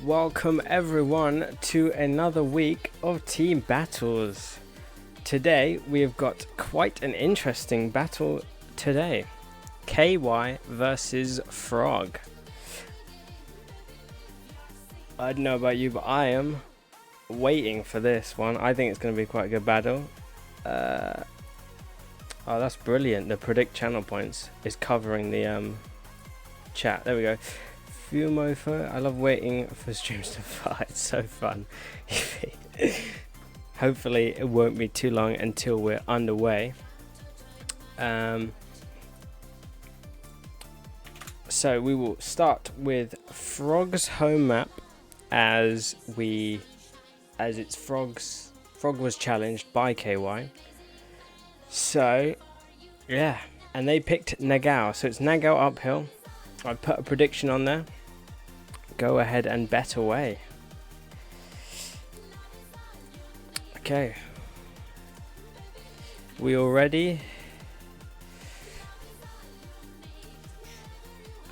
Welcome everyone to another week of team battles. Today we have got quite an interesting battle today. KY versus Frog. I don't know about you, but I am waiting for this one. I think it's going to be quite a good battle. Oh, that's brilliant. The predict channel points is covering the chat. There we go. Fumofo, I love waiting for streams to fire. It's so fun. Hopefully it won't be too long until we're underway. So we will start with Frog's home map as it's Frog was challenged by KY. So yeah, and they picked Nagao, so it's Nagao Uphill. I put a prediction on there. Go ahead and bet away. Okay. We all ready?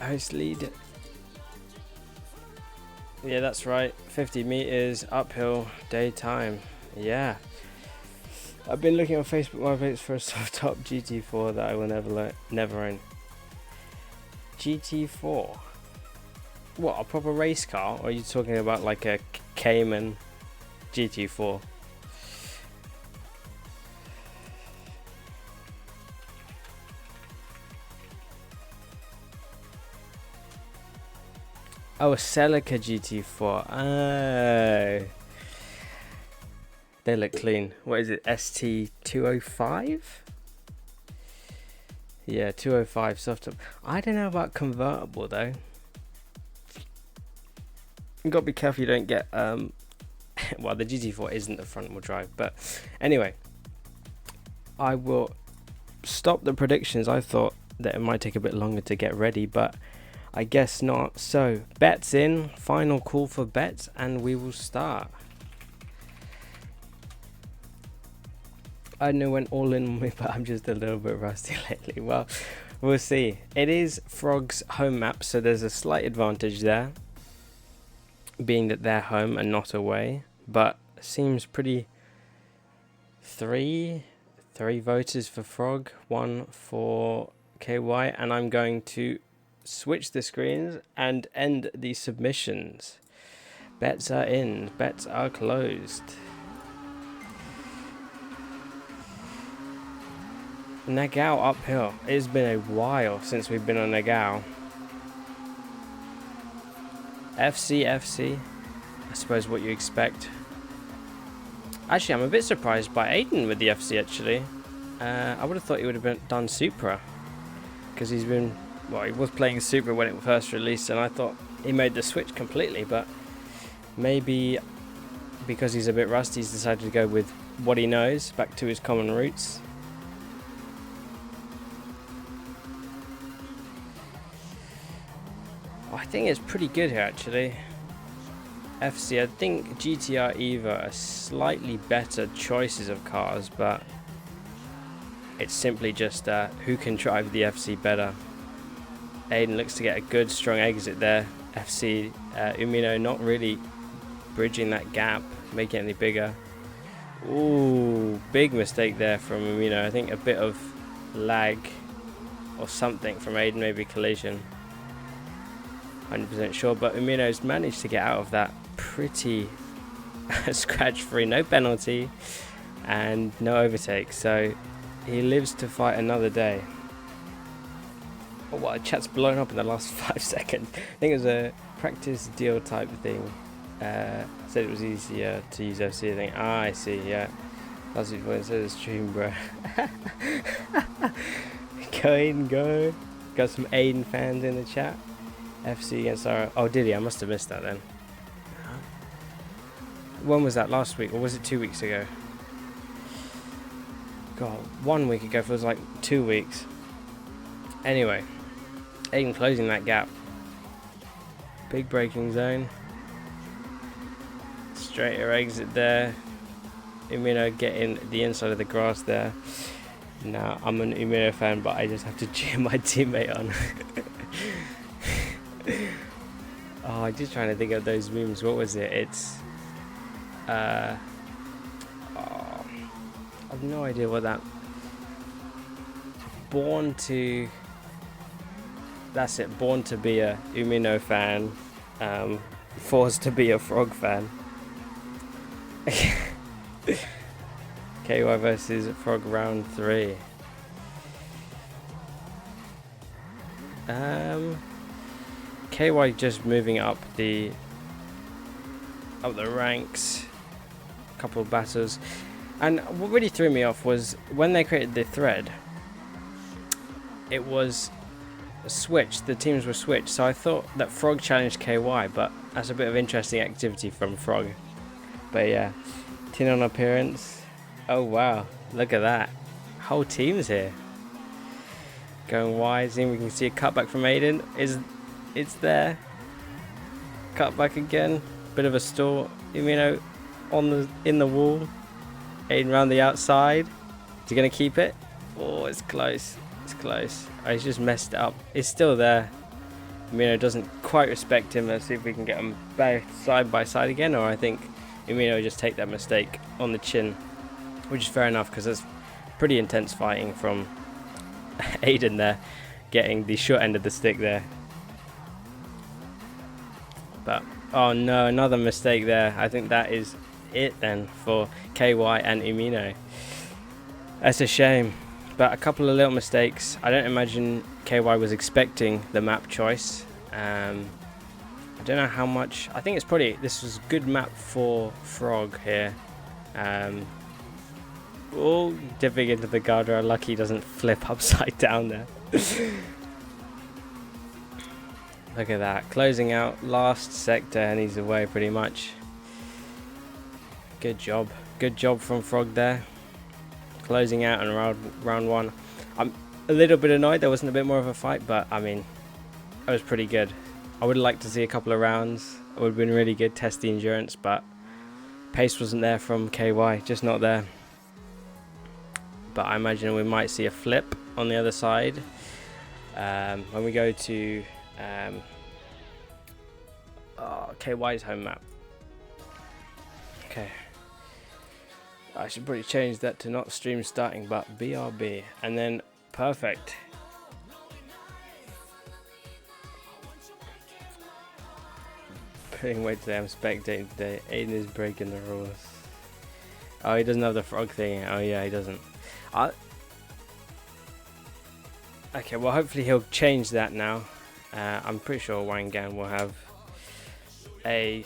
Host lead. Yeah, that's right. 50 meters uphill daytime. Yeah. I've been looking on Facebook Marketplace for a soft top GT4 that I will never own. GT4. What, a proper race car? Or are you talking about like a Cayman GT4? Oh, a Celica GT4. Oh. They look clean. What is it? ST205? Yeah, 205 soft top. I don't know about convertible though. You've got to be careful you don't get well, the GT4 isn't a front wheel drive, but anyway, I will stop the predictions. I thought that it might take a bit longer to get ready, but I guess not. So bets in, final call for bets, and we will start. I know went all in on me, but I'm just a little bit rusty lately. Well, we'll see. It is Frog's home map, so there's a slight advantage there, being that they're home and not away. But seems pretty. Three voters for Frog, 1 for KY, and I'm going to switch the screens and end the submissions. Bets are in. Bets are closed. Nagao Uphill. It's been a while since we've been on Nagao. FC. I suppose what you expect. Actually, I'm a bit surprised by Aiden with the FC, actually. I would have thought he would have done Supra. Because he was playing Supra when it first released, and I thought he made the switch completely, but maybe because he's a bit rusty, he's decided to go with what he knows, back to his common roots. I think it's pretty good here, actually. FC, I think GTR Eva are slightly better choices of cars, but it's simply just who can drive the FC better. Aiden looks to get a good strong exit there. FC Umino not really bridging that gap, making it any bigger. Ooh, big mistake there from Umino. I think a bit of lag or something from Aiden, maybe collision. 100% sure, but Umino's managed to get out of that pretty scratch-free, no penalty and no overtake, so he lives to fight another day. Oh, what, chat's blown up in the last 5 seconds. I think it was a practice deal type thing. Said it was easier to use FC. I think. I see. Yeah. That's what it says. Stream, bro. Go Aiden, go. Got some Aiden fans in the chat. FC against our. Oh, did he? I must have missed that then. When was that? Last week, or was it 2 weeks ago? God, 1 week ago feels like 2 weeks. Anyway, Aiden closing that gap. Big braking zone. Straighter exit there. Umino getting the inside of the grass there. Now, I'm an Umino fan, but I just have to cheer my teammate on. Oh, I'm just trying to think of those memes. What was it? It's oh, I've no idea what that. Born to. That's it. Born to be a Umino fan. Forced to be a Frog fan. KY versus Frog round 3. KY just moving up the ranks. A couple of battles, and what really threw me off was when they created the thread. It was switched. The teams were switched, so I thought that Frog challenged KY, but that's a bit of interesting activity from Frog. But yeah, 10 on appearance. Oh wow, look at that. Whole team's here. Going wide, seeing we can see a cutback from Aiden. It's there. Cutback again. Bit of a stall. Umino in the wall. Aiden round the outside. Is he gonna keep it? Oh, it's close. It's close. Oh, he's just messed it up. It's still there. Umino doesn't quite respect him. Let's see if we can get them both side by side again, or I think Umino just take that mistake on the chin, which is fair enough because there's pretty intense fighting from Aiden there, getting the short end of the stick there. But oh no, another mistake there. I think that is it then for KY and Umino. That's a shame. But a couple of little mistakes. I don't imagine KY was expecting the map choice. I don't know how much. I think this was a good map for Frog here. Oh, dipping into the guardrail. Lucky he doesn't flip upside down there. Look at that. Closing out last sector, and he's away pretty much. Good job. Good job from Frog there. Closing out in round 1. I'm a little bit annoyed there wasn't a bit more of a fight, but I mean, it was pretty good. I would have liked to see a couple of rounds. It would have been really good, test the endurance, but pace wasn't there from KY, just not there. But I imagine we might see a flip on the other side when we go to KY's home map. Okay. I should probably change that to not stream starting, but BRB, and then perfect. Putting weight today, I'm spectating today. Aiden is breaking the rules. Oh, he doesn't have the frog thing. Oh yeah, he doesn't. Okay, well hopefully he'll change that now. I'm pretty sure Wangan will have a.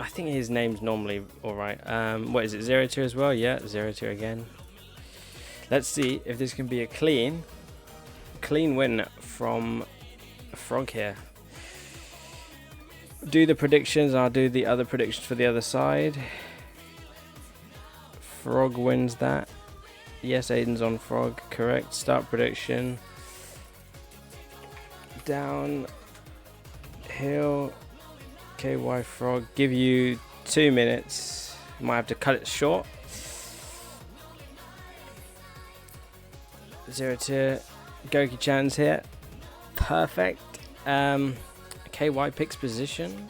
I think his name's normally alright. What is it, 0-2 as well? Yeah, 0-2 again. Let's see if this can be a clean win from Frog here. Do the predictions, I'll do the other predictions for the other side. Frog wins that. Yes, Aiden's on Frog, correct. Start prediction. Downhill. KY Frog, give you 2 minutes. Might have to cut it short. 0-2. Goki-chan's here. Perfect. KY picks position.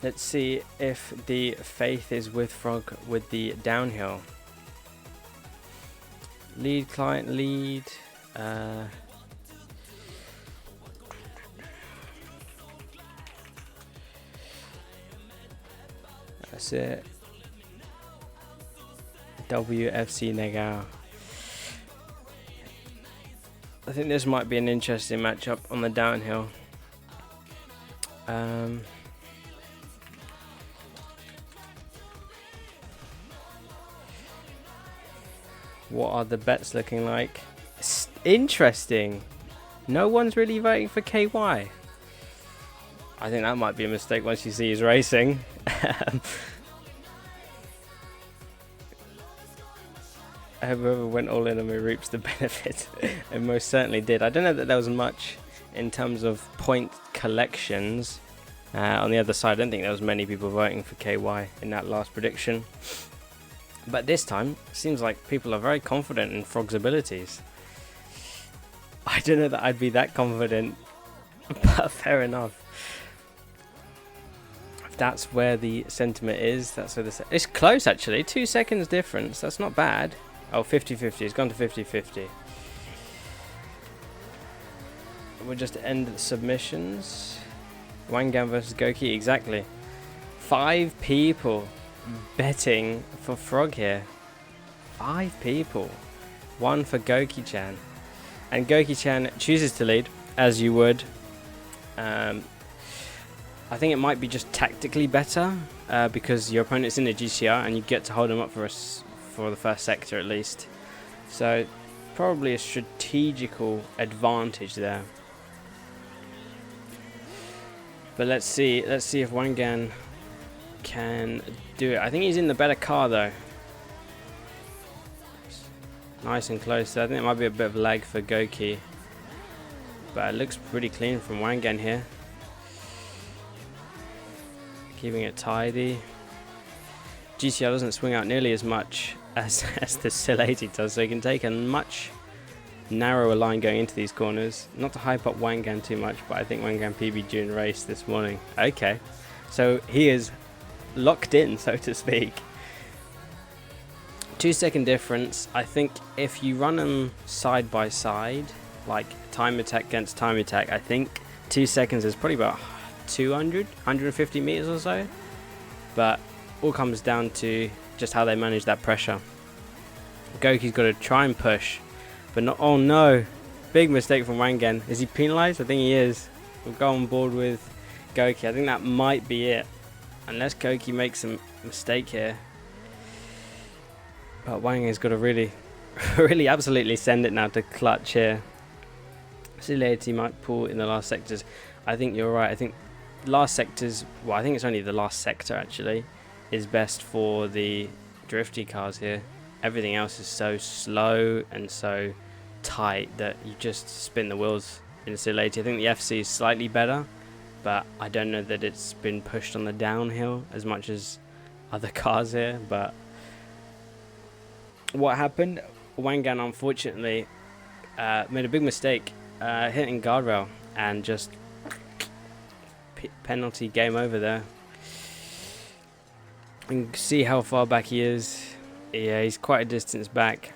Let's see if the faith is with Frog with the downhill. Lead, client, lead. That's it. WFC Nagao. I think this might be an interesting matchup on the downhill. What are the bets looking like? It's interesting. No one's really voting for KY. I think that might be a mistake once you see his racing. Whoever went all in on me reaps the benefit. It most certainly did. I don't know that there was much in terms of point collections. On the other side, I don't think there was many people voting for KY in that last prediction. But this time, it seems like people are very confident in Frog's abilities. I don't know that I'd be that confident, but fair enough. If that's where the sentiment is, that's where it's close actually, 2 seconds difference, that's not bad. Oh, 50-50, it's gone to 50-50. We'll just end the submissions. Wangan versus Goki, exactly. 5 people betting for Frog here. 5 people. 1 for Goki-chan. And Goki-chan chooses to lead, as you would. I think it might be just tactically better, because your opponent's in a GCR and you get to hold them up for the first sector at least. So probably a strategical advantage there. But let's see if Wangan can do it. I think he's in the better car though. Nice and close. So I think it might be a bit of lag for Goki. But it looks pretty clean from Wangan here. Keeping it tidy. GCR doesn't swing out nearly as much as the Sil 80 does, so he can take a much narrower line going into these corners. Not to hype up Wangan too much, but I think Wangan PB June race this morning. Okay, so he is locked in, so to speak. 2 second difference. I think if you run them side by side, like time attack against time attack, I think 2 seconds is probably about 150 meters or so. But all comes down to just how they manage that pressure. Goki's got to try and push, but not. Oh no, big mistake from Wangan. Is he penalized? I think he is. We'll go on board with Goki. I think that might be it, unless Goki makes a mistake here. But Wangan's got to really absolutely send it now to clutch here. Silati might pull in the last sectors. I think you're right. I think last sectors, well, I think it's only the last sector actually, is best for the drifty cars here. Everything else is so slow and so tight that you just spin the wheels in Silati. I think the FC is slightly better, but I don't know that it's been pushed on the downhill as much as other cars here. But what happened? Wangan unfortunately made a big mistake hitting guardrail and just penalty, game over there. And see how far back he is. Yeah, he's quite a distance back,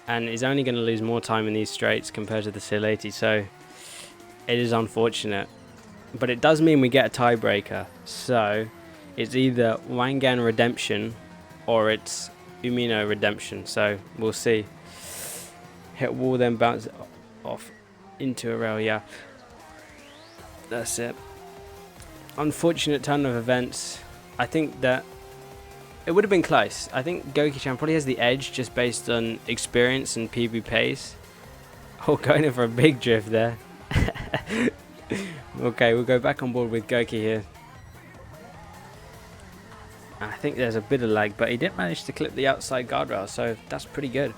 and he's only going to lose more time in these straights compared to the Sil 80, so it is unfortunate. But it does mean we get a tiebreaker, so it's either Wangan redemption or it's Umino redemption, so we'll see. Hit wall, then bounce it off into a rail. Yeah, that's it. Unfortunate turn of events. I think that it would have been close. I think Goki-chan probably has the edge just based on experience and PB pace. Oh, going in for a big drift there. Okay, we'll go back on board with Goki here. I think there's a bit of lag, but he did manage to clip the outside guardrail, so that's pretty good.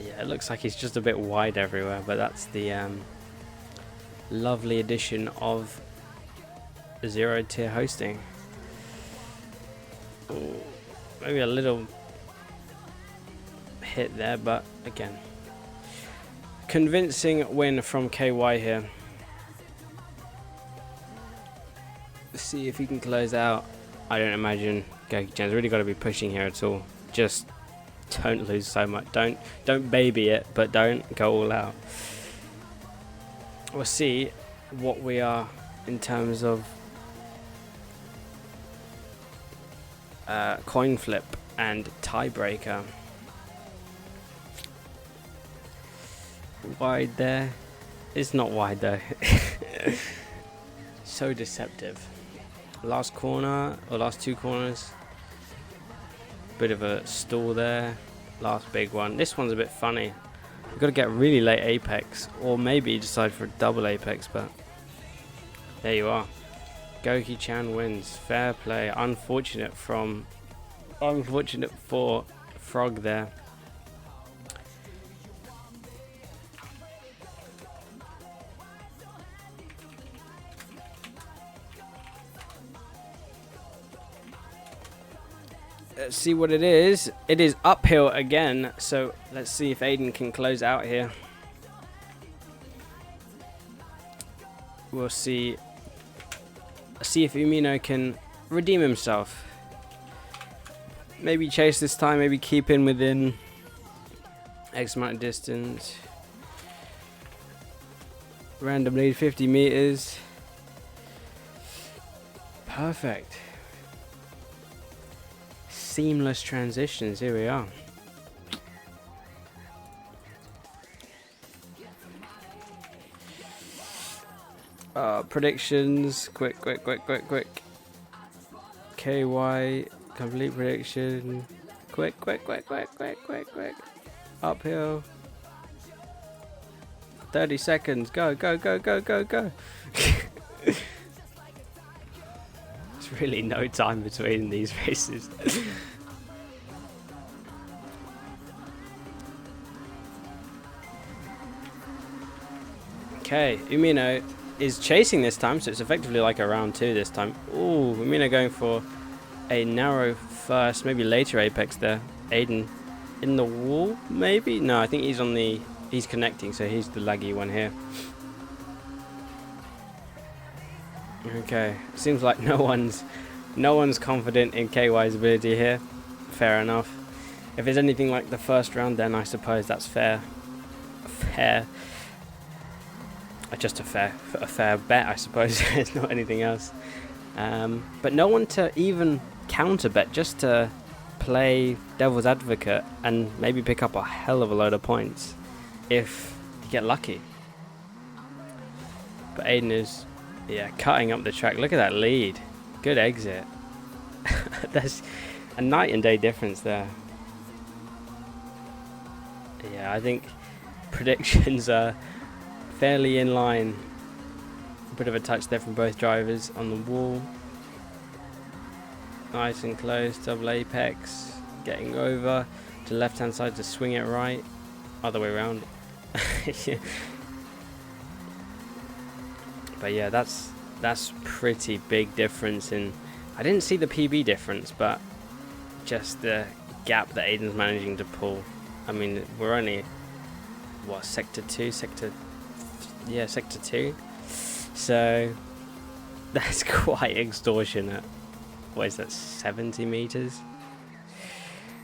Yeah, it looks like he's just a bit wide everywhere, but that's the lovely addition of zero tier hosting. Ooh, maybe a little hit there, but again, convincing win from KY here. Let's see if he can close out. I don't imagine Goki-chan's really got to be pushing here at all. Just don't lose so much. Don't baby it, but don't go all out. We'll see what we are in terms of coin flip and tiebreaker. Wide there. It's not wide though. So deceptive. Last corner, or last 2 corners. Bit of a stall there. Last big one. This one's a bit funny. You've got to get really late apex, or maybe decide for a double apex, but there you are. Goki-chan wins. Fair play. Unfortunate for Frog there. Let's see what it is. It is uphill again, so let's see if Aiden can close out here. We'll see if Umino can redeem himself. Maybe chase this time, maybe keep in within X amount of distance. Random lead 50 meters. Perfect. Seamless transitions, here we are. Predictions, quick. KY, complete prediction. Quick. Uphill. 30 seconds, go. There's really no time between these races. Okay, Umino is chasing this time, so it's effectively like a round 2 this time. Ooh, Umino going for a narrow first, maybe later apex there. Aiden in the wall, maybe? No, I think he's on the... He's connecting, so he's the laggy one here. Okay, seems like no one's confident in KY's ability here. Fair enough. If it's anything like the first round, then I suppose that's fair. Just a fair bet, I suppose. It's not anything else. But no one to even counter bet, just to play devil's advocate and maybe pick up a hell of a load of points if you get lucky. But Aiden is, yeah, cutting up the track. Look at that lead. Good exit. There's a night and day difference there. Yeah, I think predictions are fairly in line. A bit of a touch there from both drivers on the wall. Nice and close, double apex. Getting over to the left hand side to swing it right. Other way around. Yeah. But yeah, that's pretty big difference in... I didn't see the PB difference, but just the gap that Aiden's managing to pull. I mean, we're only, what, sector 2? Sector 2. So that's quite extortionate. What is that, 70 meters?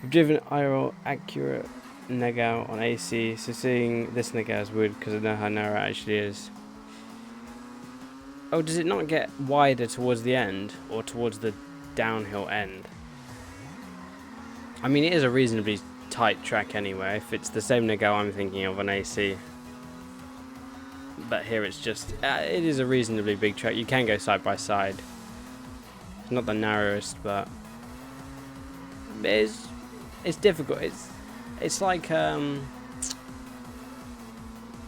We've driven IRL accurate Nagao on AC, so seeing this Nagao is weird because I know how narrow it actually is. Oh, does it not get wider towards the end or towards the downhill end? I mean, it is a reasonably tight track anyway, if it's the same Nagao I'm thinking of on AC. But here it's just, it is a reasonably big track. You can go side by side. It's not the narrowest, but it's difficult. It's like,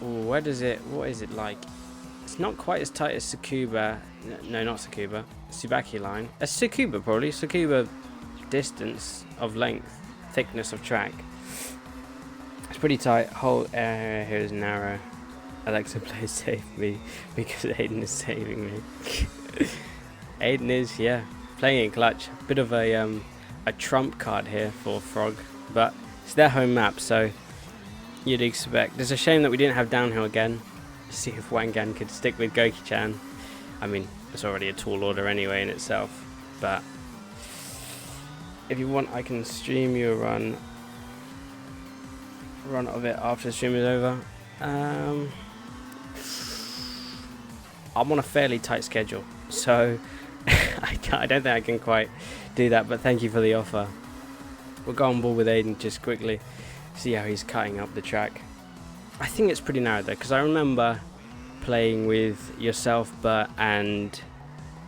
what is it like? It's not quite as tight as Tsukuba. No, not Tsukuba. Tsubaki line. A Tsukuba probably. Tsukuba distance of length, thickness of track. It's pretty tight. Whole area here is narrow. Alexa, please save me because Aiden is saving me. Aiden is, yeah, playing in clutch. Bit of a trump card here for Frog, but it's their home map, so you'd expect. It's a shame that we didn't have downhill again. See if Wangan could stick with Goki-chan. I mean, it's already a tall order anyway in itself, but if you want, I can stream you a run of it after the stream is over. I'm on a fairly tight schedule, so I don't think I can quite do that, but thank you for the offer. We'll go on board with Aiden just quickly, see how he's cutting up the track. I think it's pretty narrow though, because I remember playing with yourself, Bert, and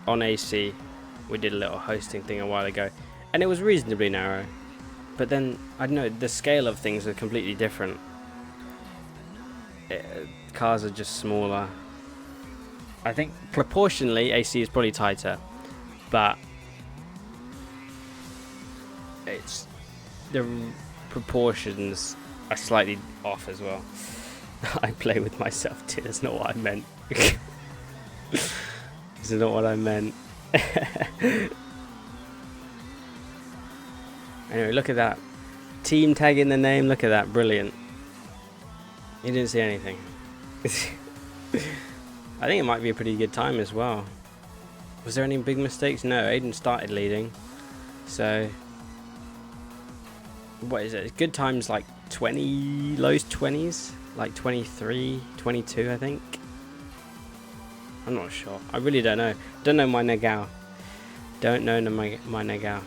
on AC, we did a little hosting thing a while ago, and it was reasonably narrow. But then, I don't know, the scale of things are completely different. Cars are just smaller. I think proportionally, AC is probably tighter, but it's the proportions are slightly off as well. I play with myself too. That's not what I meant. This is not what I meant. Anyway, look at that. Team tag in the name, look at that, brilliant. You didn't see anything. I think it might be a pretty good time as well. Was there any big mistakes? No, Aiden started leading. So, what is it? Good times like 20, lowest 20s? Like 23, 22 I think. I'm not sure. I really don't know. Don't know my Nagao. Don't know my Nagao.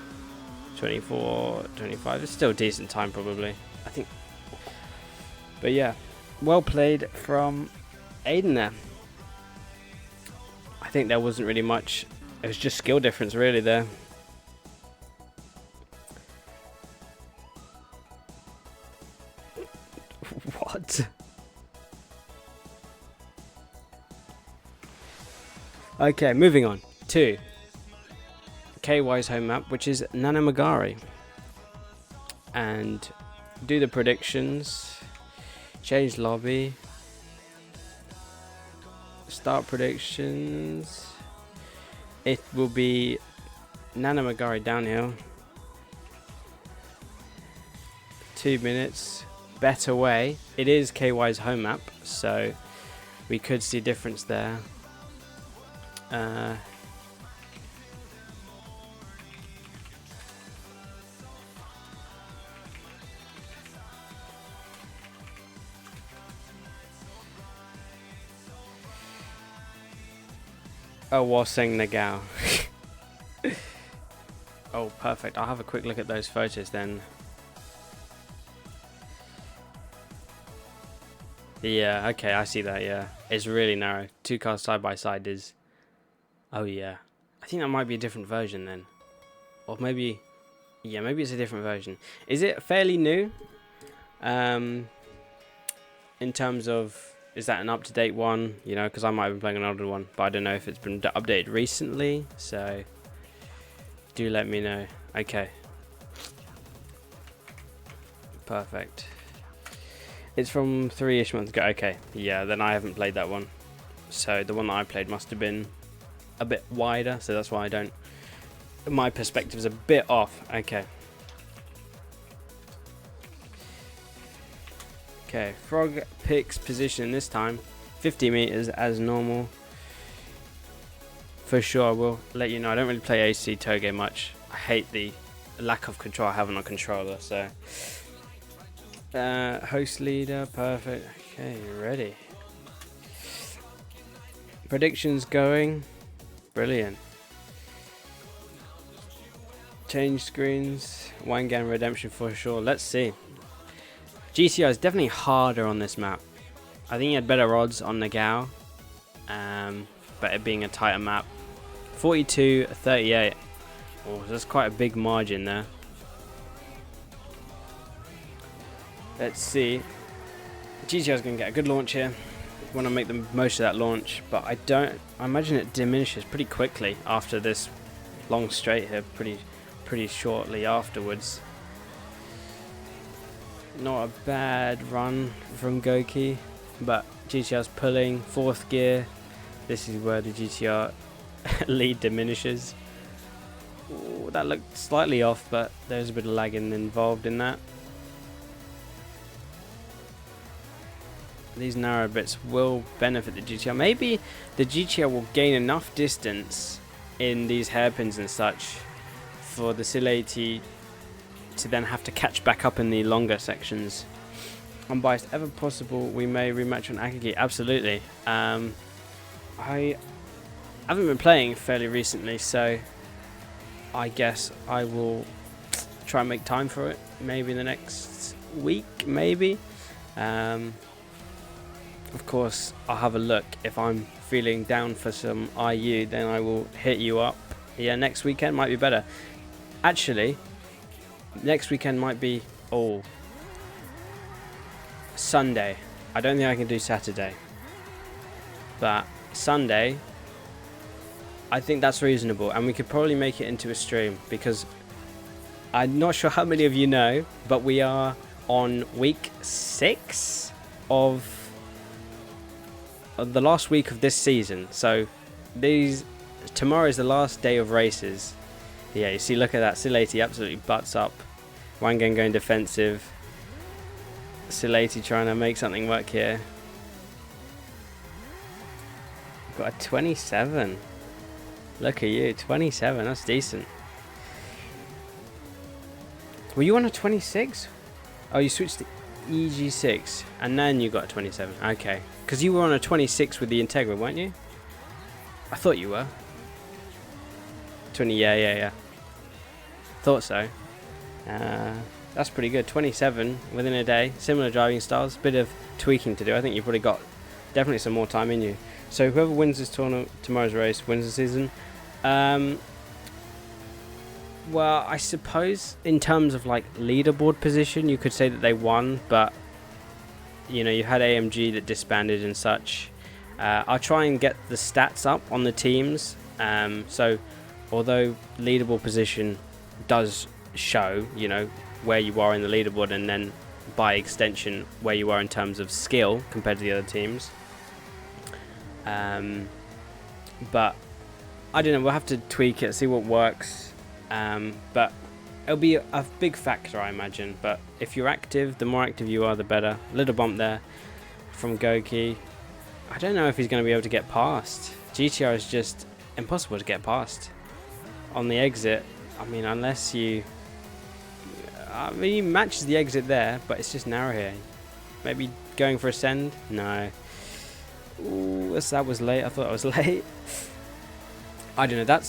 24, 25. It's still a decent time probably, I think. But yeah, well played from Aiden there. I think there wasn't really much. It was just skill difference really there. What? Okay, moving on to KY's home map, which is Namagari. And do the predictions. Change lobby. Start predictions. It will be Namagari Downhill. 2 minutes. Better way. It is KY's home map, so we could see difference there. Oh, while saying Nagao. Oh, perfect. I'll have a quick look at those photos then. Yeah, okay, I see that, yeah. It's really narrow. 2 cars side by side is... Oh, yeah. I think that might be a different version then. Or maybe... Yeah, maybe it's a different version. Is it fairly new? In terms of... Is that an up-to-date one? You know, because I might have been playing an older one. But I don't know if it's been updated recently. So... Do let me know. Okay. Perfect. It's from 3-ish months ago. Okay, yeah, then I haven't played that one. So the one that I played must have been a bit wider, so that's why I don't... My perspective is a bit off. Okay. Okay, Frog picks position this time. 50 meters as normal. For sure, I will let you know. I don't really play AC Toge much. I hate the lack of control I have on a controller, so... host leader, perfect. Okay, ready. Predictions going. Brilliant. Change screens. Wangan Redemption for sure. Let's see. GTR is definitely harder on this map. I think he had better odds on Nagao. But it being a tighter map. 42-38. Oh, that's quite a big margin there. Let's see. GTR is going to get a good launch here. Want to make the most of that launch, but I imagine it diminishes pretty quickly after this long straight here. Pretty shortly afterwards. Not a bad run from Goki, but GTR's pulling 4th gear. This is where the GTR lead diminishes. Ooh, that looked slightly off, but there's a bit of lagging involved in that. These narrow bits will benefit the GTR. Maybe the GTR will gain enough distance in these hairpins and such for the Silati to then have to catch back up in the longer sections. Unbiased, ever possible, we may rematch on Akagi. Absolutely. I haven't been playing fairly recently, so I guess I will try and make time for it. Maybe in the next week, maybe. Of course, I'll have a look. If I'm feeling down for some IU, then I will hit you up. Yeah, next weekend might be better. Actually, next weekend might be... Oh. Sunday. I don't think I can do Saturday. But Sunday, I think that's reasonable. And we could probably make it into a stream. Because I'm not sure how many of you know, but we are on week 6 of... the last week of this season. So tomorrow is the last day of races. Yeah, you see, look at that. Silati absolutely butts up Wangan going defensive. Sileti trying to make something work here. Got a 27. Look at you, 27. That's decent. Were you on a 26? Oh, you switched to EG6 and then you got a 27. Okay, because you were on a 26 with the Integra, weren't you? I thought you were. 20. Yeah. Thought so. That's pretty good. 27 within a day. Similar driving styles. Bit of tweaking to do. I think you've probably got definitely some more time in you. So whoever wins this tournament, tomorrow's race, wins the season. Well, I suppose in terms of like leaderboard position, you could say that they won, but you know, you had AMG that disbanded and such. I'll try and get the stats up on the teams. So although leaderboard position does show, you know, where you are in the leaderboard and then by extension where you are in terms of skill compared to the other teams. But I don't know, we'll have to tweak it, see what works. But it'll be a big factor, I imagine. But if you're active, the more active you are, the better. A little bump there from Goki. I don't know if he's going to be able to get past. GTR is just impossible to get past on the exit. I mean, unless you... I mean, he matches the exit there, but it's just narrow here. Maybe going for a send? No. Ooh, that was late. I thought I was late. I don't know.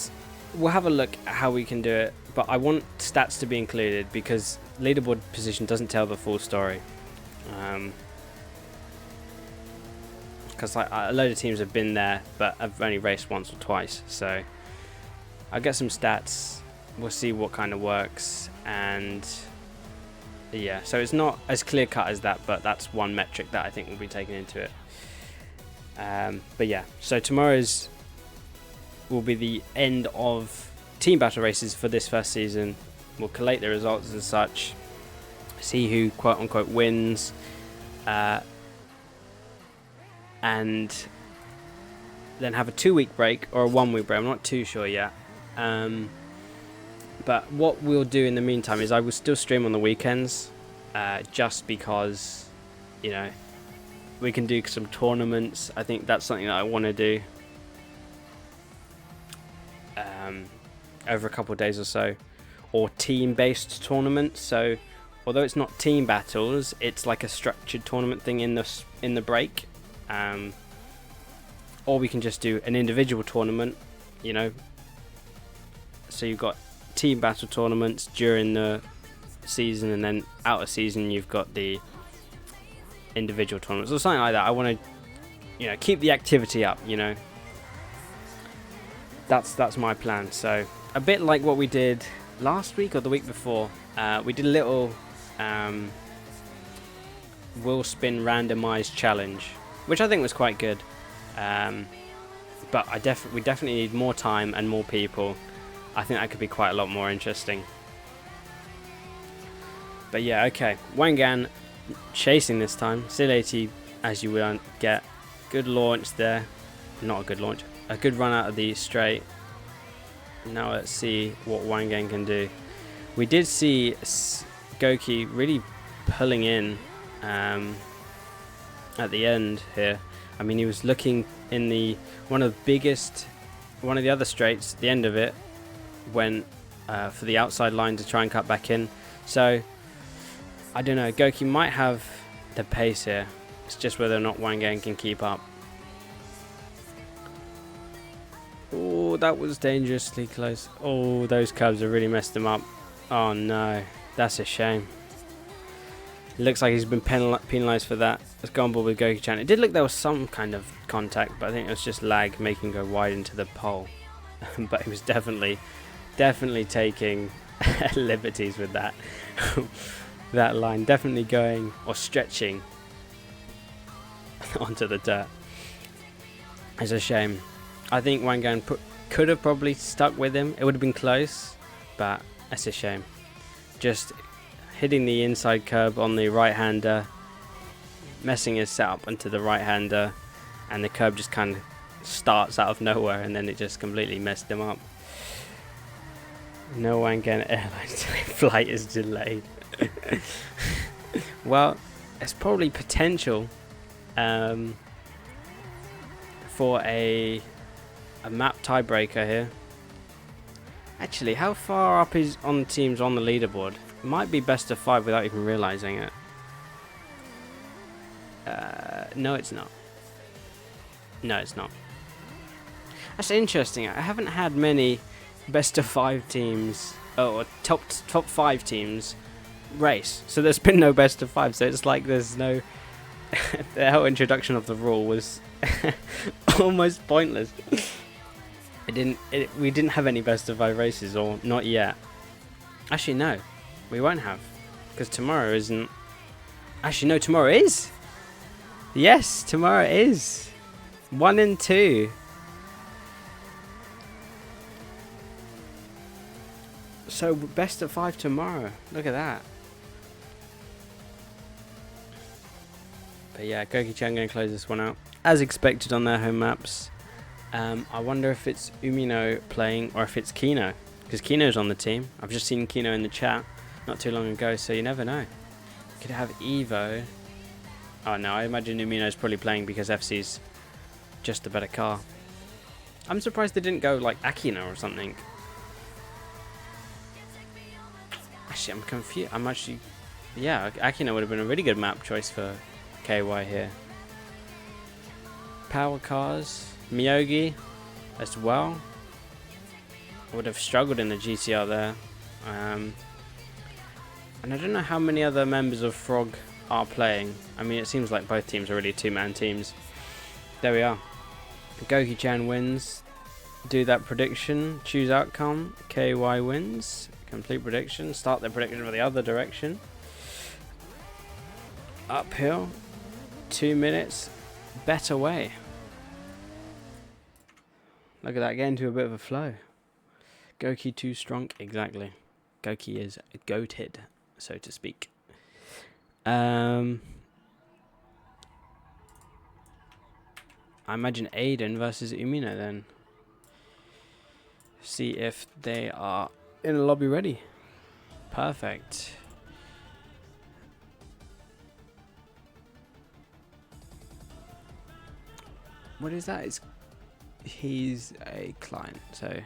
We'll have a look at how we can do it, but I want stats to be included because leaderboard position doesn't tell the full story. Because like, a load of teams have been there, but I've only raced once or twice. So I'll get some stats. We'll see what kind of works, and yeah. So it's not as clear cut as that, but that's one metric that I think will be taken into it. But yeah. So tomorrow's will be the end of team battle races for this first season. We'll collate the results and such, see who quote unquote wins, and then have a 2-week break or a 1-week break. I'm not too sure yet. But what we'll do in the meantime is I will still stream on the weekends, just because, you know, we can do some tournaments. I think that's something that I want to do over a couple of days or so, or team-based tournaments. So although it's not team battles, it's like a structured tournament thing in the break, or we can just do an individual tournament, you know. So you've got team battle tournaments during the season, and then out of season you've got the individual tournaments or something like that. I want to, you know, keep the activity up, you know. That's my plan. So a bit like what we did last week or the week before, we did a little wheel spin randomized challenge, which I think was quite good, but we definitely need more time and more people. I think that could be quite a lot more interesting. But yeah, okay, Wangan chasing this time. Sileti, as you will get. Good launch there. Not a good launch, a good run out of the straight. Now let's see what Wangan can do. We did see Goki really pulling in at the end here. I mean, he was looking in one of the other straights, the end of it, went for the outside line to try and cut back in. So I don't know, Goki might have the pace here. It's just whether or not Wangan can keep up. Oh, that was dangerously close. Oh, those curbs have really messed him up. Oh no, that's a shame. It looks like he's been penalised for that. Let's go on board with Goki-chan. It did look there was some kind of contact, but I think it was just lag making him go wide into the pole. But he was definitely taking liberties with that. That line definitely going or stretching onto the dirt. It's a shame. I think Wangan could have probably stuck with him. It would have been close, but that's a shame. Just hitting the inside curb on the right-hander, messing his setup onto the right-hander, and the curb just kind of starts out of nowhere, and then it just completely messed him up. No Wangan Airlines flight is delayed. Well, there's probably potential for a map tiebreaker here. Actually, how far up is on teams on the leaderboard? It might be best of 5 without even realizing it. No, it's not. No, it's not. That's interesting. I haven't had many best of 5 teams or top 5 teams race, so there's been no best of 5. So it's like there's no. The whole introduction of the rule was almost pointless. We didn't have any best of 5 races, or not yet. Actually, no, we won't have, because tomorrow isn't. Actually, no, tomorrow is. Yes, tomorrow is 1 and 2. So best of 5 tomorrow. Look at that. But yeah, Goki-chan going to close this one out as expected on their home maps. I wonder if it's Umino playing or if it's Kino, because Kino's on the team. I've just seen Kino in the chat not too long ago, so you never know. Could have Evo. Oh no, I imagine Umino's probably playing because FC's just a better car. I'm surprised they didn't go like Akino or something. Actually, I'm confused. Yeah, Akino would have been a really good map choice for KY here. Power cars, Miyogi as well. Would have struggled in the GTR there. And I don't know how many other members of Frog are playing. I mean, it seems like both teams are really 2-man teams. There we are. Goki-chan wins. Do that prediction. Choose outcome. KY wins. Complete prediction. Start the prediction for the other direction. Uphill. 2 minutes. Better way. Look at that, getting into a bit of a flow. Goki too strong. Exactly. Goki is goated, so to speak. I imagine Aiden versus Umino then. See if they are in the lobby ready. Perfect. What is that? He's a client, so.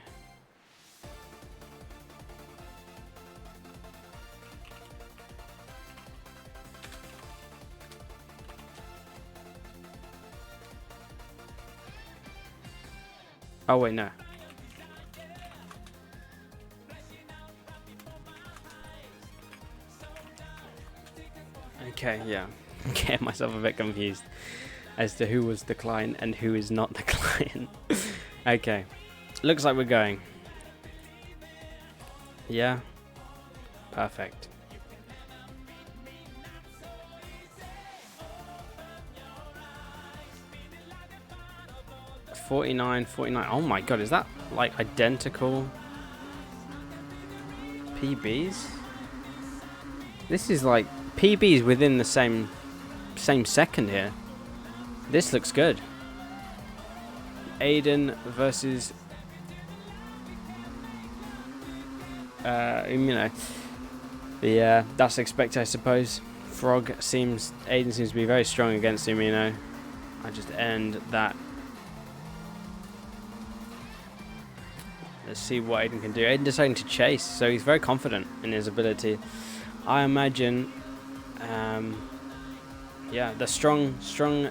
Oh wait, no. Okay, yeah. Getting myself a bit confused as to who was the client and who is not the client. Okay. Looks like we're going. Yeah. Perfect. $49. Oh my god, is that like identical PBs? This is like PBs within the same second here. This looks good. Aiden versus Umino. Yeah, that's expected, I suppose. Aiden seems to be very strong against Umino. I just end that. Let's see what Aiden can do. Aiden deciding to chase, so he's very confident in his ability. I imagine, yeah, the strong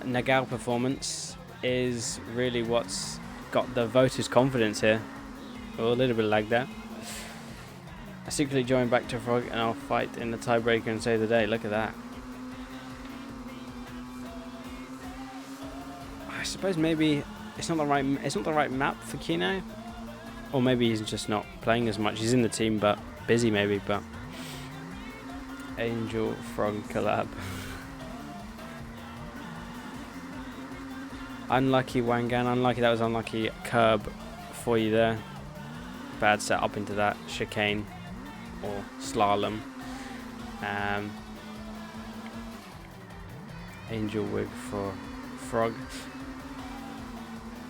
Nagao performance is really what's got the voters' confidence here. Oh, a little bit of lag there. I secretly join back to Frog and I'll fight in the tiebreaker and save the day. Look at that. I suppose maybe it's not the right map for Kino. Or maybe he's just not playing as much. He's in the team, but busy maybe. But Angel Frog collab. Unlucky Wangan. Unlucky. That was unlucky curb for you there. Bad set up into that chicane or slalom. Angel wig for Frog.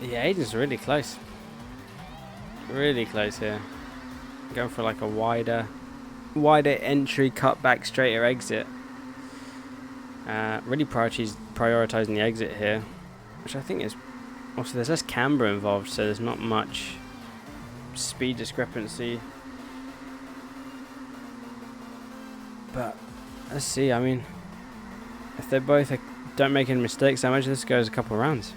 Yeah, Aiden's really close. Really close here. Going for like a wider entry, cut back, straighter exit. Really prioritizing the exit here, which I think is also, there's less camber involved, so there's not much speed discrepancy. But let's see. I mean, if they both don't make any mistakes, I imagine this goes a couple of rounds.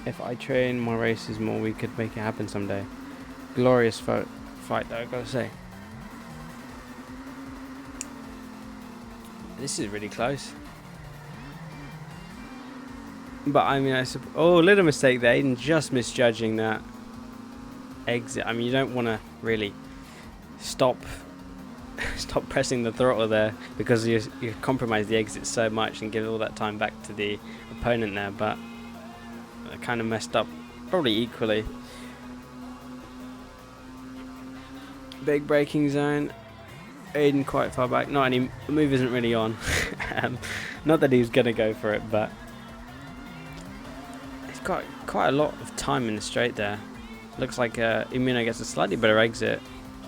If I train my races more, we could make it happen someday. Glorious fight though, I gotta say. This is really close. But I mean, oh, little mistake there, Aiden, just misjudging that exit. I mean, you don't want to really stop pressing the throttle there, because you compromise the exit so much and give all that time back to the opponent there. But I kind of messed up, probably equally. Big braking zone. Aiden quite far back. Not any move isn't really on. Not that he was gonna go for it, but he's got quite a lot of time in the straight there. Looks like Imino gets a slightly better exit.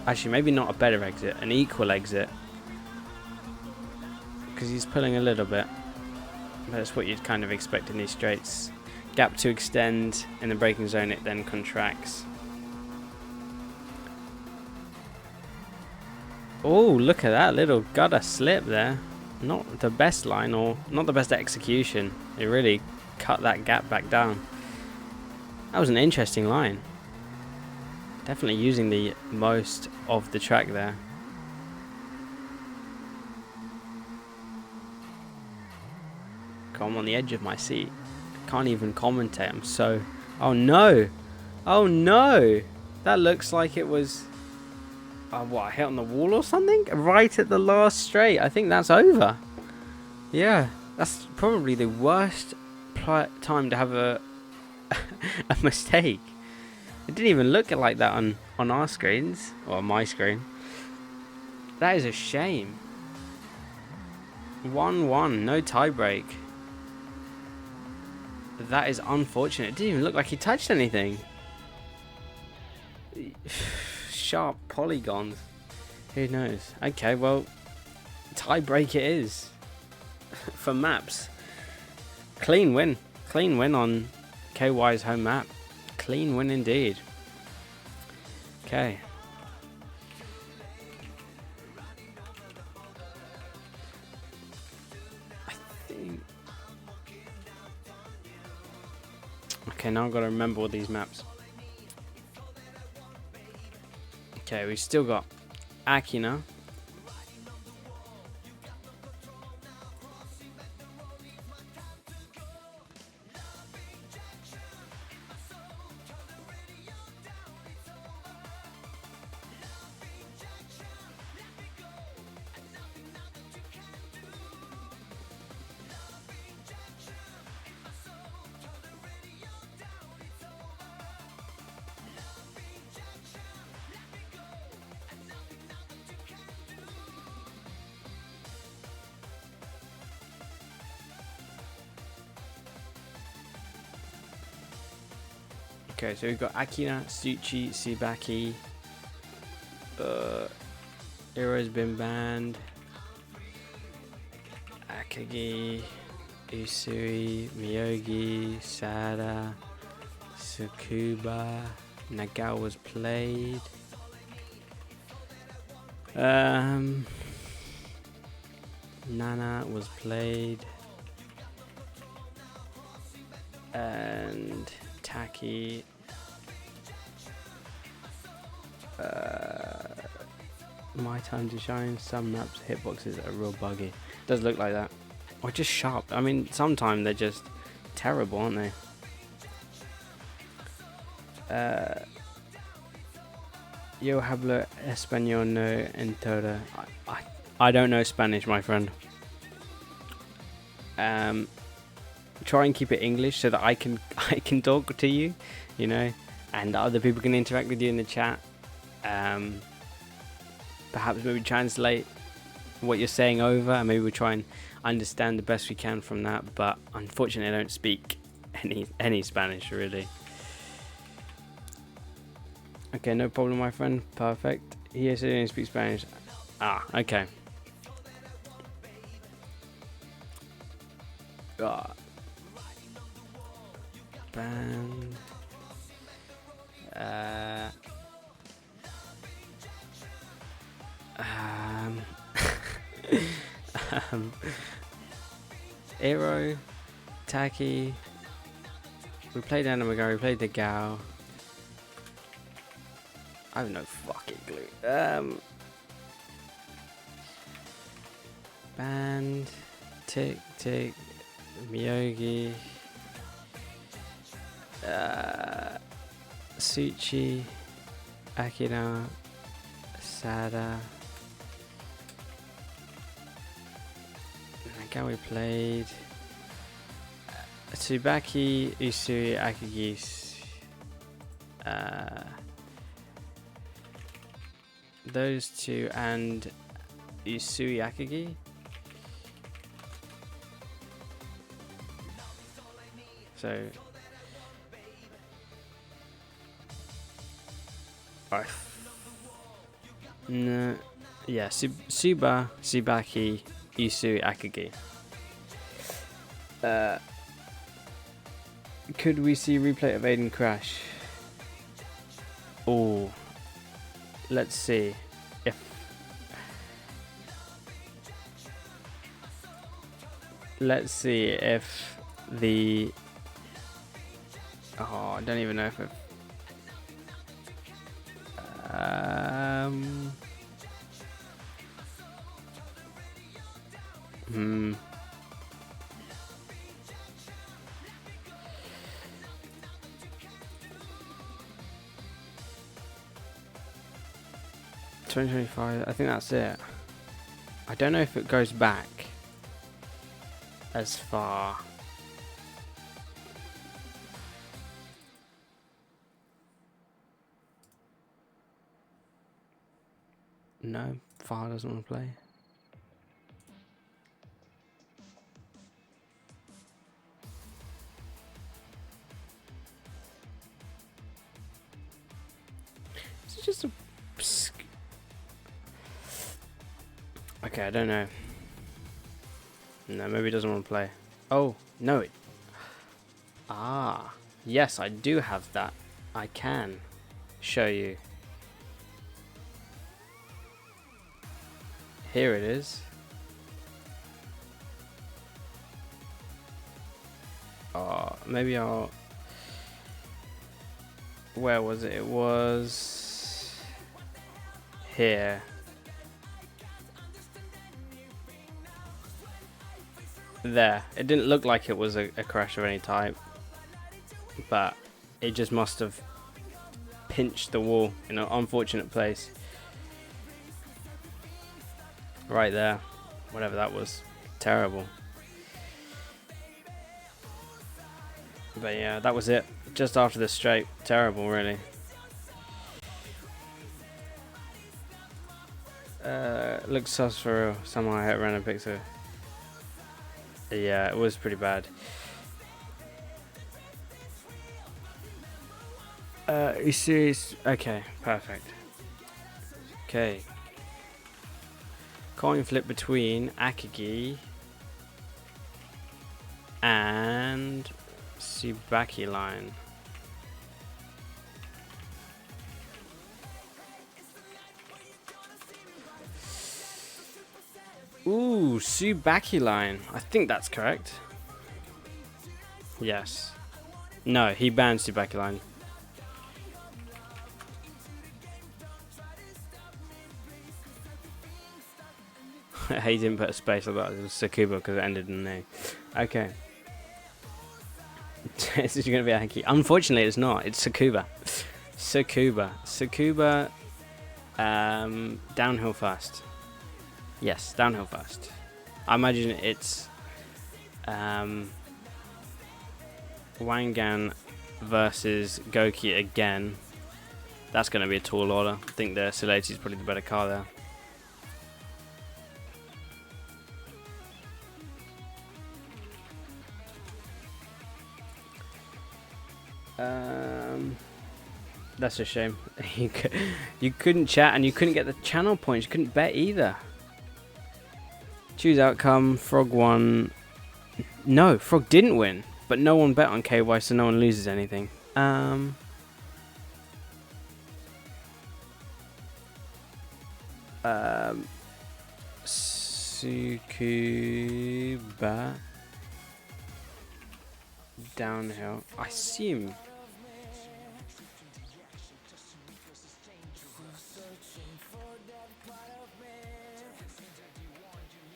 Actually, maybe not a better exit, an equal exit, because he's pulling a little bit. That's what you'd kind of expect in these straights. Gap to extend in the braking zone, it then contracts. Oh, look at that little gutter slip there. Not the best line, or not the best execution. It really cut that gap back down. That was an interesting line. Definitely using the most of the track there. I'm on the edge of my seat. Can't even commentate. I'm so... Oh no! Oh no! That looks like it was... what, I hit on the wall or something? Right at the last straight. I think that's over. Yeah, that's probably the worst time to have a a mistake. It didn't even look like that on our screens, or on my screen. That is a shame. 1-1, no tie break. That is unfortunate. It didn't even look like he touched anything. Sharp polygons. Who knows? Okay, well, tie break it is. For maps. Clean win. Clean win on KY's home map. Clean win indeed. Okay. I think... Okay, now I've got to remember all these maps. Okay, we've still got Akina. Okay, so we've got Akina, Tsuchi, Tsubaki. Hero's been banned. Akagi, Usui, Miyogi, Sada, Tsukuba. Nagao was played. Nana was played. And Taki. My time to shine. Some maps hitboxes are real buggy. Does look like that. Or just sharp. I mean, sometimes they're just terrible, aren't they? Yo hablo español no entero. I don't know Spanish, my friend. Try and keep it English so that I can talk to you, you know, and other people can interact with you in the chat. Perhaps maybe translate what you're saying over, and maybe we'll try and understand the best we can from that. But unfortunately, I don't speak any Spanish really. Okay, no problem, my friend. Perfect. He also speaks Spanish. Ah, okay. Band. Aero, Taki. We played Namagari, we played Nagao. I have no fucking clue. Band, Tick, Miyogi, Suchi, Akina, Sada. Nagao we played. Tsubaki, Usui, Akagis. Those two and Usui Akagi. So no, yeah, Suba, Tsubaki, Usui Akagi. Could we see replay of Aiden crash? Oh, let's see if the I don't even know if it 2025, I think that's it. I don't know if it goes back as far. No, Far doesn't want to play. It's just a... Okay, I don't know. No, maybe he doesn't want to play. Oh, no. Yes, I do have that. I can show you. Here it is. Maybe I'll... Where was it? It was... here. There. It didn't look like it was a crash of any type, but it just must have pinched the wall in an unfortunate place. Right there. Whatever that was. Terrible. But yeah, that was it. Just after the straight. Terrible, really. Looks sus for real. Somehow I hit random pixel. Yeah, it was pretty bad. You serious? Okay, perfect. Okay. Coin flip between Akagi and Tsubaki line. Ooh, Tsubaki line. I think that's correct. Yes. No, he banned Tsubaki line. He didn't put a space. I thought it was Tsukuba because it ended in A. Okay. This is going to be Aki. Unfortunately, it's not. It's Tsukuba. Tsukuba. Downhill first. Yes, downhill first. I imagine it's Wangan versus Goki again. That's going to be a tall order. I think the Solati is probably the better car there. That's a shame. You couldn't chat and you couldn't get the channel points. You couldn't bet either. Choose outcome. Frog won. No, Frog didn't win. But no one bet on KY, so no one loses anything. Tsukuba Downhill. I assume.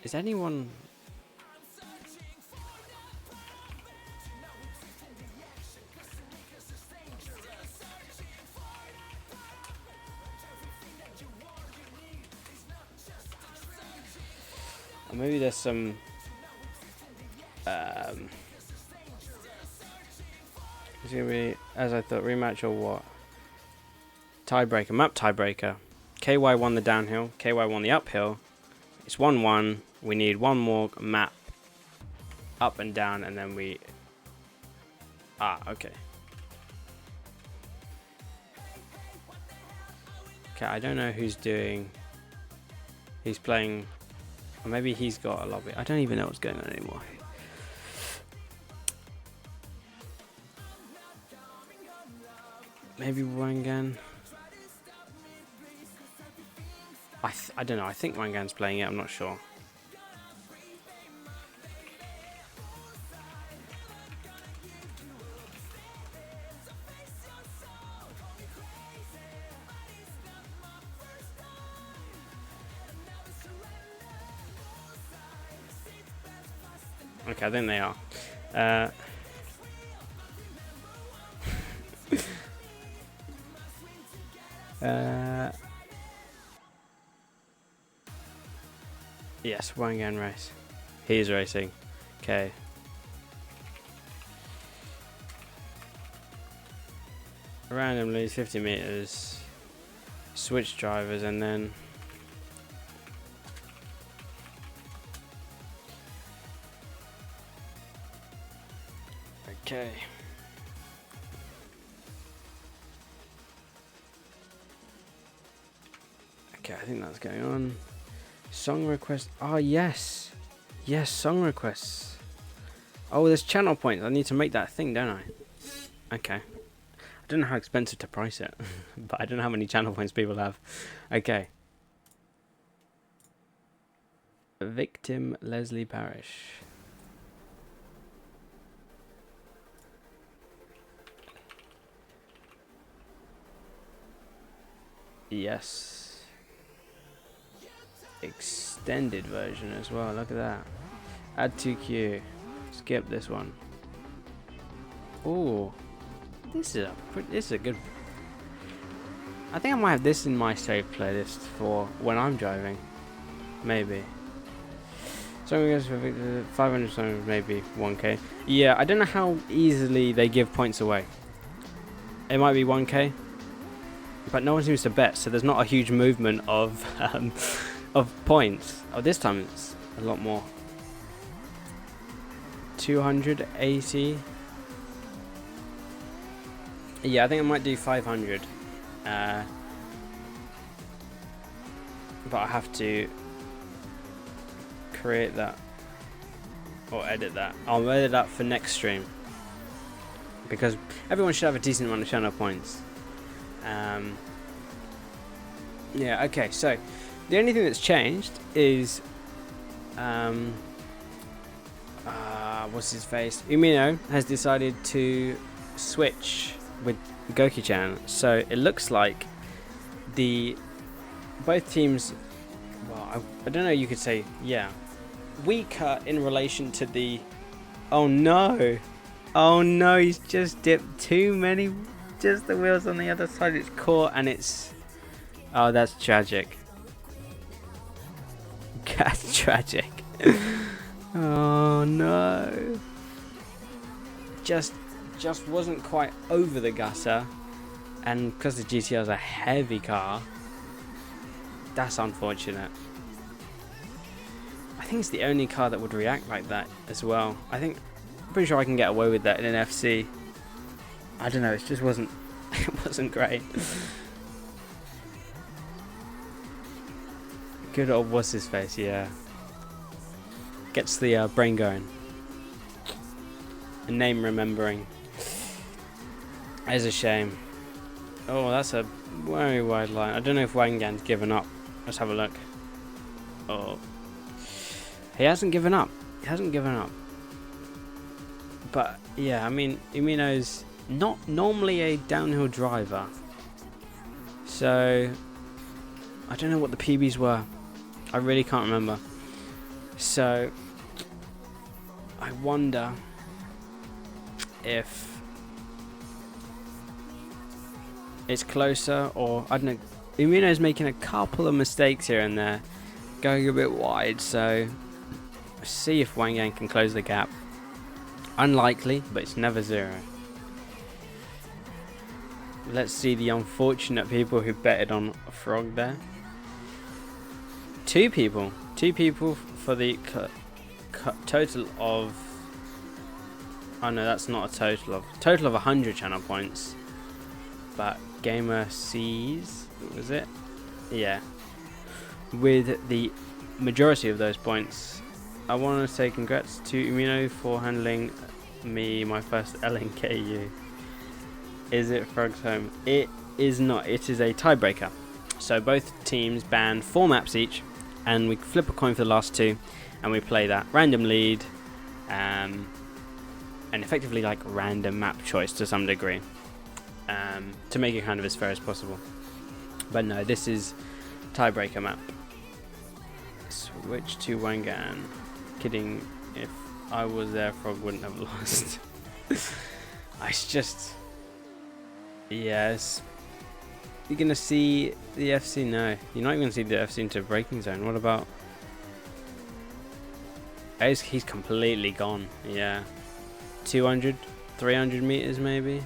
Is anyone? Or maybe there's some. Is it gonna be, as I thought, rematch or what? Tiebreaker, map tiebreaker. KY won the downhill. KY won the uphill. It's 1-1. We need one more map up and down, and then we. Okay. Okay, I don't know who's doing. He's playing. Or maybe he's got a lobby. I don't even know what's going on anymore. Maybe Wangan. I don't know. I think Wangan's playing it. I'm not sure. Okay, I think they are. Yes, Wangan race. He is racing. Okay. Randomly 50 meters. Switch drivers and then. Okay. Okay, I think that's going on. Song request. Oh, yes. Yes, song requests. Oh, there's channel points. I need to make that thing, don't I? Okay. I don't know how expensive to price it, but I don't know how many channel points people have. Okay. Victim Leslie Parrish. Yes. Extended version as well. Look at that. Add 2Q. Skip this one. Oh, this is a good. I think I might have this in my save playlist for when I'm driving. Maybe. So we goes for 500 songs, maybe 1K. Yeah, I don't know how easily they give points away. It might be 1K, but no one seems to bet, so there's not a huge movement of points. Oh, this time it's a lot more. 280. Yeah, I think I might do 500. But I have to create that or edit that. I'll edit that for next stream because everyone should have a decent amount of channel points. Yeah, okay, so the only thing that's changed is what's his face? Umino has decided to switch with Goki-chan, so it looks like both teams, well, I don't know, you could say, yeah, weaker in relation to the. Oh no, he's just dipped too many, just the wheels on the other side, it's caught and it's, oh, that's tragic. That's tragic. Oh no. Just wasn't quite over the gutter, and because the GTR is a heavy car, that's unfortunate. I think it's the only car that would react like that as well. I'm pretty sure I can get away with that in an FC. I don't know, it just wasn't wasn't great. Good old what's his face, yeah. Gets the brain going. And name remembering. It's a shame. Oh, that's a very wide line. I don't know if Wangan's given up. Let's have a look. Oh. He hasn't given up. He hasn't given up. But, yeah, I mean, Umino's not normally a downhill driver. So, I don't know what the PBs were. I really can't remember. So, I wonder if it's closer, or I don't know. Umino's making a couple of mistakes here and there, going a bit wide, so see if Wangan can close the gap. Unlikely, but it's never zero. Let's see the unfortunate people who betted on Frog there. Two people for the total of, oh no, that's not a total of 100 channel points. But Gamer C's, was it? Yeah. With the majority of those points, I want to say congrats to Umino for handling me my first LNKU. Is it Frog's home? It is not. It is a tiebreaker. So both teams ban 4 maps each, and we flip a coin for the last 2, and we play that random lead, and effectively like random map choice to some degree, to make it kind of as fair as possible. But no, this is tiebreaker map. Switch to Wangan. Kidding, if I was there, Frog wouldn't have lost. It's just, yes. You're gonna see the FC? No, you're not even gonna see the FC into braking zone. What about? He's completely gone. Yeah, 200, 300 meters maybe.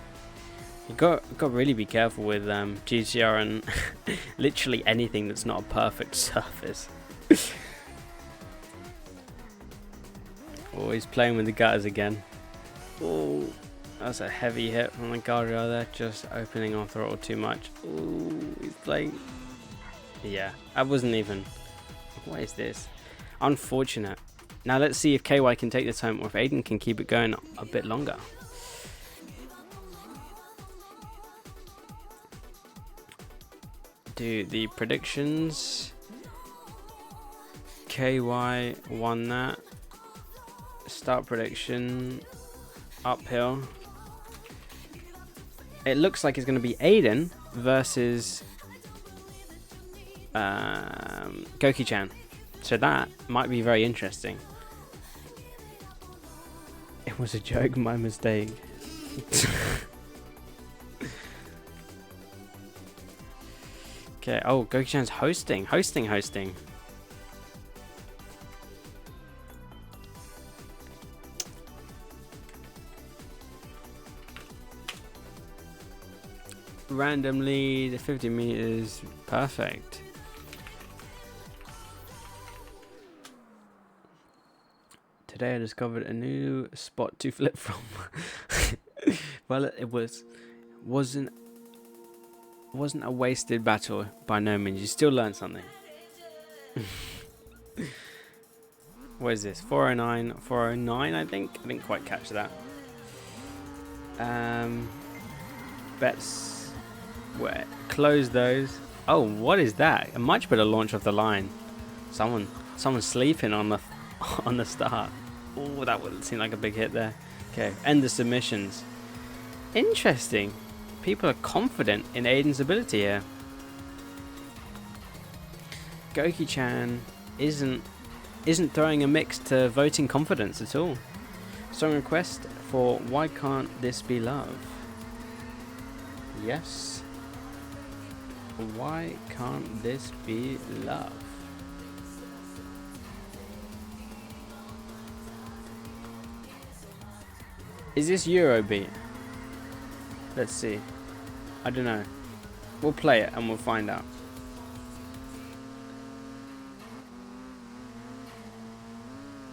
You got to really be careful with GTR and literally anything that's not a perfect surface. Oh, he's playing with the gutters again. Oh, that's a heavy hit from the guardrail there, just opening our throttle too much. Oh, he's playing. Yeah, I wasn't even. What is this? Unfortunate. Now let's see if KY can take this home, or if Aiden can keep it going a bit longer. Do the predictions. KY won that. Start prediction. Uphill. It looks like it's going to be Aiden versus Goki-chan. So that might be very interesting. It was a joke, my mistake. Okay, oh, Goki-chan's hosting. Random lead, 50 meters, perfect. Today I discovered a new spot to flip from. Well, it wasn't a wasted battle by no means. You still learned something. What is this? 409, 409. I didn't quite catch that. Bets. Where close those. Oh, what is that? A much better launch off the line. Someone's sleeping on the start. Oh, that would seem like a big hit there. Okay, end the submissions. Interesting. People are confident in Aiden's ability here. Goki-chan isn't throwing a mix to voting confidence at all. Song request for Why Can't This Be Love? Yes. Why can't this be love? Is this Eurobeat? Let's see. I don't know. We'll play it and we'll find out.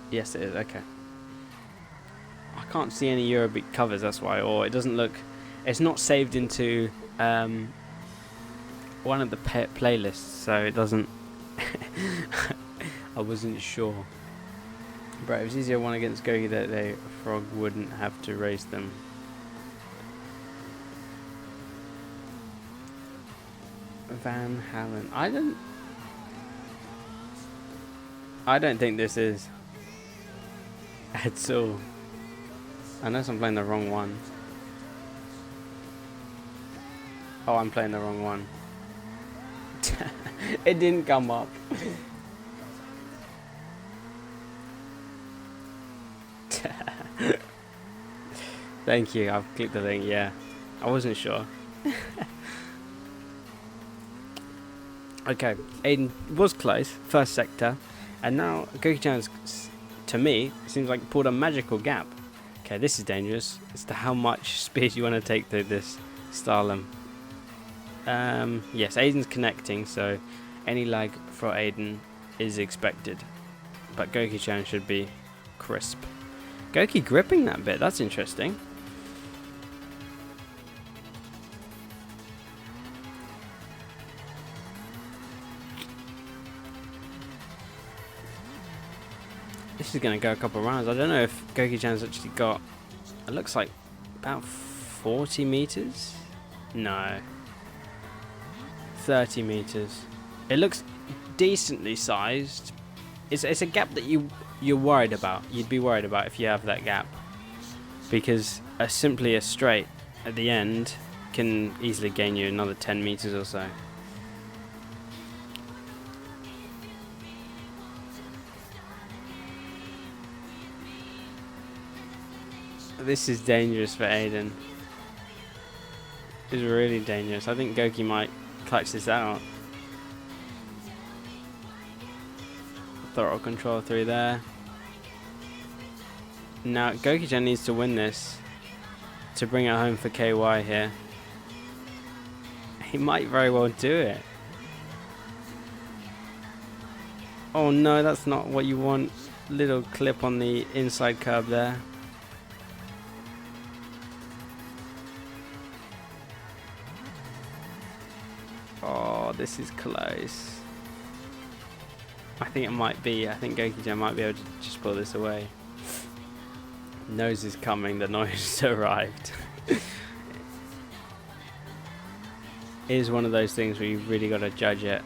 Yes, it is. Okay. I can't see any Eurobeat covers, that's why. Or it doesn't look. It's not saved into one of the playlists, so it doesn't. I wasn't sure. But it was easier one against Gogi that day. Frog wouldn't have to race them. Van Halen. I don't think this is at all. Unless I'm playing the wrong one. Oh, I'm playing the wrong one. It didn't come up. Thank you, I've clicked the link, yeah. I wasn't sure. Okay, Aiden was close, first sector, and now Goki-chan's, to me, seems like pulled a magical gap. Okay, this is dangerous. As to how much speed you want to take through this slalom. Yes, Aiden's connecting, so any lag for Aiden is expected. But Goki-chan should be crisp. Goki gripping that bit, that's interesting. This is going to go a couple of rounds. I don't know if Goki-chan's actually got, it looks like about 40 meters? No. 30 meters. It looks decently sized. It's a gap that you're worried about. You'd be worried about if you have that gap. Because simply a straight at the end can easily gain you another 10 meters or so. This is dangerous for Aiden. It's really dangerous. I think Goki might clutch this out. Throttle control through there. Now Goki-chan needs to win this to bring it home for KY here. He might very well do it. Oh no, that's not what you want. Little clip on the inside curb there. Oh, this is close. I think it might be. I think Goki-chan might be able to just pull this away. Nose is coming. The noise arrived. It is one of those things where you've really got to judge it,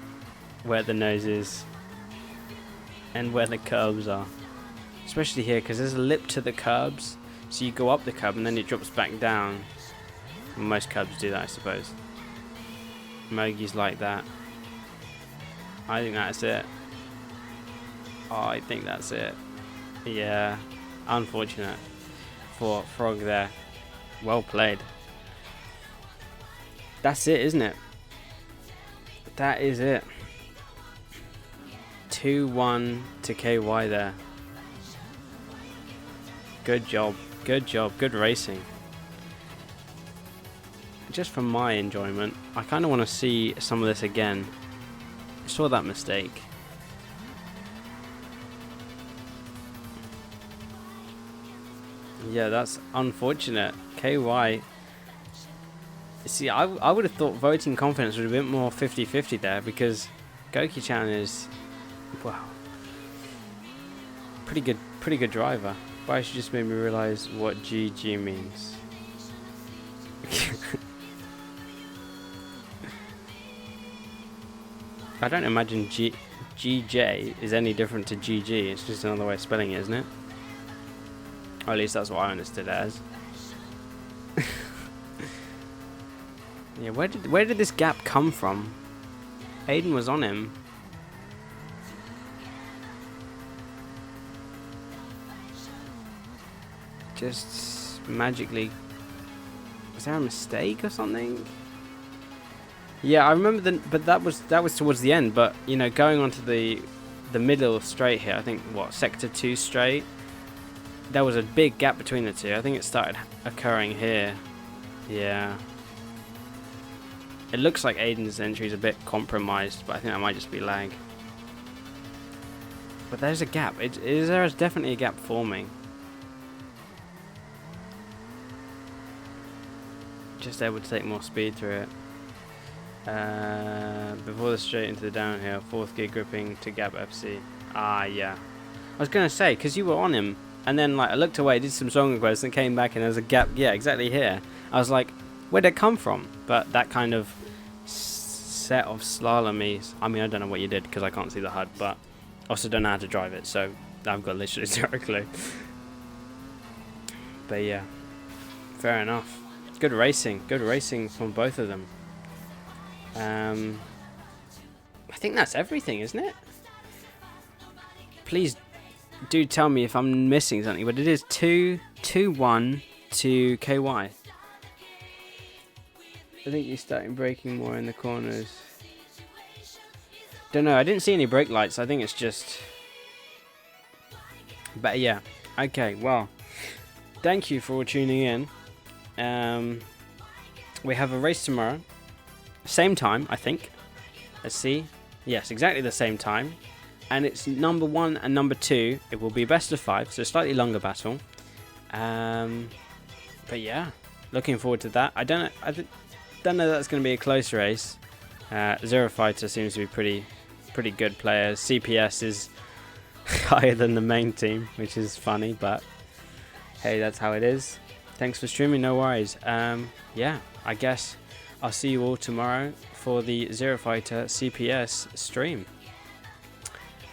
where the nose is and where the curbs are. Especially here, because there's a lip to the curbs. So you go up the curb and then it drops back down. Most curbs do that, I suppose. Mogi's like that. I think that's it. Oh, I think that's it. Yeah. Unfortunate for Frog there. Well played. That's it, isn't it? That is it. 2-1 to KY there. Good job. Good job. Good racing. Just for my enjoyment, I kind of want to see some of this again. I saw that mistake. Yeah, that's unfortunate. KY. See, I would have thought voting confidence would have been more 50-50 there, because Goki-chan is, wow, pretty good driver. But she just made me realize what GG means. I don't imagine GJ is any different to GG. It's just another way of spelling it, isn't it? Or at least that's what I understood it as. Yeah, where did this gap come from? Aiden was on him. Just magically. Was there a mistake or something? Yeah, I remember but that was towards the end. But you know, going onto the middle straight here, I think what, sector 2 straight. There was a big gap between the two. I think it started occurring here. Yeah. It looks like Aiden's entry is a bit compromised, but I think that might just be lag. But there's a gap. There is definitely a gap forming. Just able to take more speed through it. Before the straight into the downhill, 4th gear gripping to gap FC. Ah, yeah. I was gonna say, because you were on him, and then like I looked away, did some song requests, and came back, and there was a gap. Yeah, exactly here. I was like, where'd it come from? But that kind of set of slalomies. I mean, I don't know what you did because I can't see the HUD, but also don't know how to drive it, so I've got literally zero clue. But yeah, fair enough. Good racing from both of them. I think that's everything, isn't it? Please do tell me if I'm missing something, but it is 2-1 to KY. I think you're starting braking more in the corners. Don't know, I didn't see any brake lights. I think it's just... But yeah, okay, well, thank you for all tuning in. We have a race tomorrow. Same time, I think. Let's see. Yes, exactly the same time. And it's number 1 and number 2. It will be best of 5, so a slightly longer battle. But yeah, looking forward to that. I don't know that's going to be a close race. Zero Fighter seems to be pretty good player. CPS is higher than the main team, which is funny, but hey, that's how it is. Thanks for streaming, no worries. Yeah, I guess I'll see you all tomorrow for the Zero Fighter CPS stream.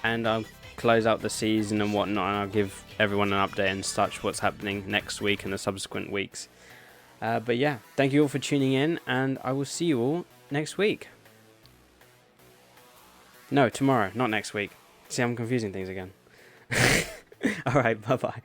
And I'll close out the season and whatnot, and I'll give everyone an update and such what's happening next week and the subsequent weeks. But yeah, thank you all for tuning in, and I will see you all next week. No, tomorrow, not next week. See, I'm confusing things again. Alright, bye-bye.